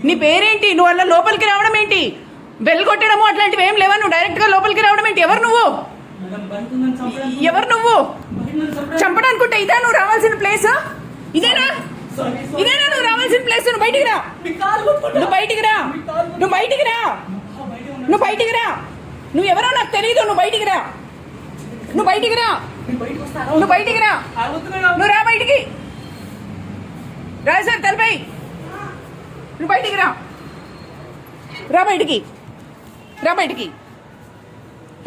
నీ పేరేంటి? నువ్వు అలా లోపలికి రావడం ఏంటి? బెల్ కొట్టడము అట్లాంటివి ఏం లేవా? నువ్వు డైరెక్ట్ గా లోపలికి రావడం ఏంటి? ఎవరు నువ్వు? ఎవరు నువ్వు? చంపడానుకుంటే ఇదే నువ్వు రావాల్సిన ప్లేస్? ఇదేనా నువ్వు రావాల్సిన ప్లేస్? నువ్వు బయటికి రా, నువ్వు బయటికి రా, నువ్వు బయటికి రా, నువ్వు బయటికి రా. నువ్వు ఎవరో నాకు తెలియదు. నువ్వు బయటికి రా, నువ్వు బయటికి రా, నువ్వు బయటికి రా, నువ్వు రా బయటికి. రా సార్ తలపై, నువ్వు బయటికి రా, రా బయటికి, రా బయటికి,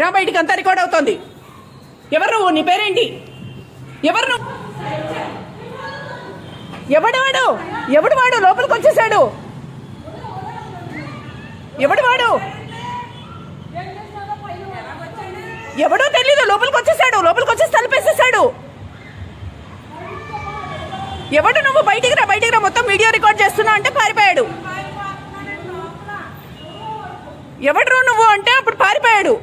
రా బయటికి. అంతా రికార్డ్ అవుతోంది. ఎవరు నువ్వు? నీ పేరేంటి? ఎవరు నువ్వు? ఎవడు వాడు లోపలికి వచ్చేసాడు? ఎవడు వాడు? ఎవడో తెలీదు. లోపలికి వచ్చేసాడు, లోపలికి వచ్చేసి తలుపేసేసాడు. ఎవడు నువ్వు? బయటికి రా, బయటికి రా. మొత్తం వీడియో రికార్డ్ చేస్తున్నా అంటే పారిపోయాడు. ఎవడు నువ్వు అంటే అప్పుడు పారిపోయాడు.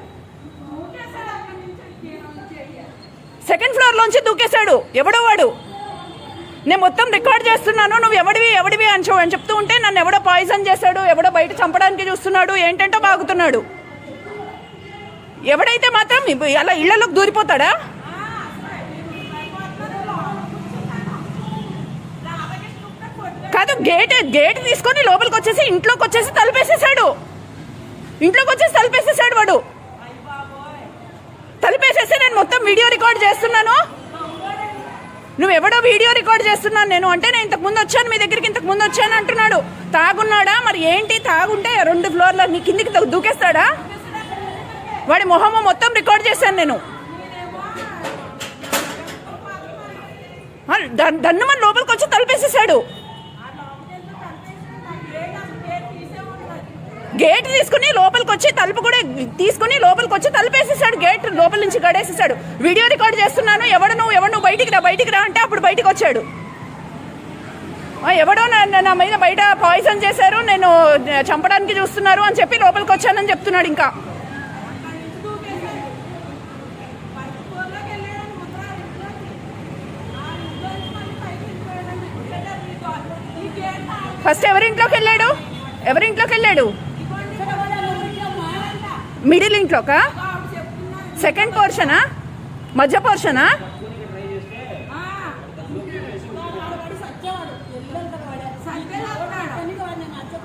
సెకండ్ ఫ్లోర్ లోంచి దూకేశాడు. ఎవడో వాడు. నేను మొత్తం రికార్డ్ చేస్తున్నాను. నువ్వు ఎవడివి అని చెప్తూ ఉంటే నన్ను ఎవడో పాయిజన్ చేశాడు, ఎవడో బయట చంపడానికి చూస్తున్నాడు, ఏంటంటో బాగుతున్నాడు. ఎవడైతే మాత్రం అలా ఇళ్లలోకి దూరిపోతాడా? కాదు, గేట్ తీసుకొని లోపలికి వచ్చేసి ఇంట్లోకి వచ్చేసి తలుపేసేసాడు. వాడు తలుపేసేసి నేను మొత్తం వీడియో రికార్డ్ చేస్తున్నాను. నువ్వెవడో వీడియో రికార్డ్ చేస్తున్నాను నేను అంటే, నేను ఇంతకు ముందు వచ్చాను మీ దగ్గరికి, ఇంతకు ముందు వచ్చాను అంటున్నాడు. తాగున్నాడా మరి ఏంటి? తాగుంటే 2 ఫ్లోర్ల నీ కిందికి దూకేస్తాడా? వాడి మొహము మొత్తం రికార్డ్ చేశాను నేను. దన్నుమని లోపలికి వచ్చి తలుపేసేసాడు. గేట్ తీసుకుని లోపలికి వచ్చి తలుపు కూడా తీసుకుని లోపలికి వచ్చి తలుపేసేసాడు. గేట్ లోపల నుంచి గడేసేసాడు. వీడియో రికార్డ్ చేస్తున్నాను. ఎవడు నువ్వు బయటికి రా అంటే అప్పుడు బయటికి వచ్చాడు. ఎవడో నా మీద బయట పాయిజన్ చేశారు, నేను చంపడానికి చూస్తున్నారు అని చెప్పి లోపలికి వచ్చానని చెప్తున్నాడు. ఇంకా ఫస్ట్ ఎవరింట్లోకి వెళ్ళాడు? మిడిల్ ఇంట్లోకా? సెకండ్ పోర్షనా? మధ్య పోర్షనా?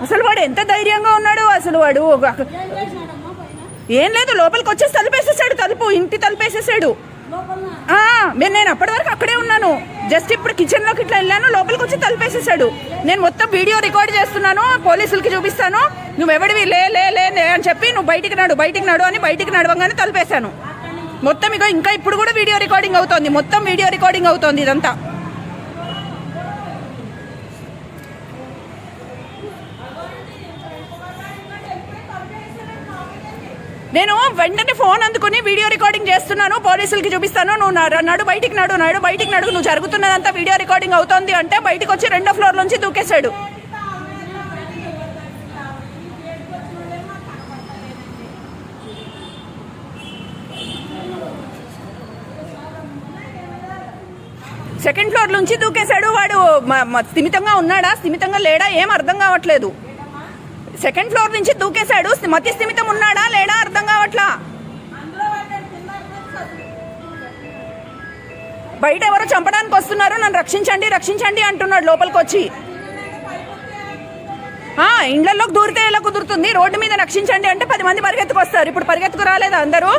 అసలు వాడు ఎంత ధైర్యంగా ఉన్నాడు అసలు. వాడు ఏం లేదు, లోపలికి వచ్చేసి తలుపేసేసాడు. ఇంటి తలుపేసేసాడు. నేను అప్పటి వరకు అక్కడే ఉన్నాను. జస్ట్ ఇప్పుడు కిచెన్ లోకి ఇట్లా వెళ్ళాను, లోపలికి వచ్చి తలుపేసేసాడు. నేను మొత్తం వీడియో రికార్డ్ చేస్తున్నాను, పోలీసులకి చూపిస్తాను. నువ్వెవడివి లే అని చెప్పి నువ్వు బయటికి నడు అని బయటికి నడవంగానే తలుపేశాను మొత్తం. ఇంకా ఇప్పుడు కూడా వీడియో రికార్డింగ్ అవుతోంది. మొత్తం వీడియో రికార్డింగ్ అవుతోంది ఇదంతా. నేను వెంటనే ఫోన్ అందుకుని వీడియో రికార్డింగ్ చేస్తున్నాను, పోలీసులకి చూపిస్తాను. నువ్వు నడు బయటికి నడు. నువ్వు జరుగుతున్నదంతా వీడియో రికార్డింగ్ అవుతోంది అంటే బయటకు వచ్చి 2వ ఫ్లోర్ నుంచి దూకేశాడు. సెకండ్ ఫ్లోర్ నుంచి దూకేశాడు. వాడు స్థిమితంగా ఉన్నాడా, స్థిమితంగా లేడా ఏం అర్థం కావట్లేదు. సెకండ్ ఫ్లోర్ నుంచి దూకేశాడు. మతి స్థిమితం ఉన్నాడా లేడా అర్థం కావట్లా. బయట ఎవరో చంపడానికి వస్తున్నారు, నన్ను రక్షించండి అంటున్నాడు లోపలికి వచ్చి. ఇండ్లలోకి దూరితే ఎలా కుదురుతుంది? రోడ్డు మీద రక్షించండి అంటే 10 మంది పరిగెత్తుకు వస్తారు. ఇప్పుడు పరిగెత్తుకు రాలేదా అందరూ?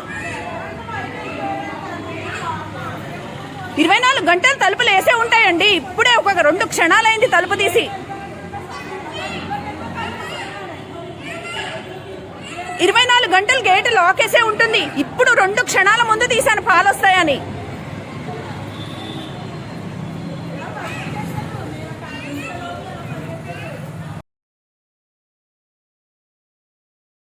24 గంటలు తలుపులు వేసే ఉంటాయండి. ఇప్పుడే ఒక 2 క్షణాలైంది తలుపు తీసి. 24 గంటలు గేట్ లాక్ వేసే ఉంటుంది. ఇప్పుడు 2 క్షణాల ముందు తీశాను పాలు వస్తాయని.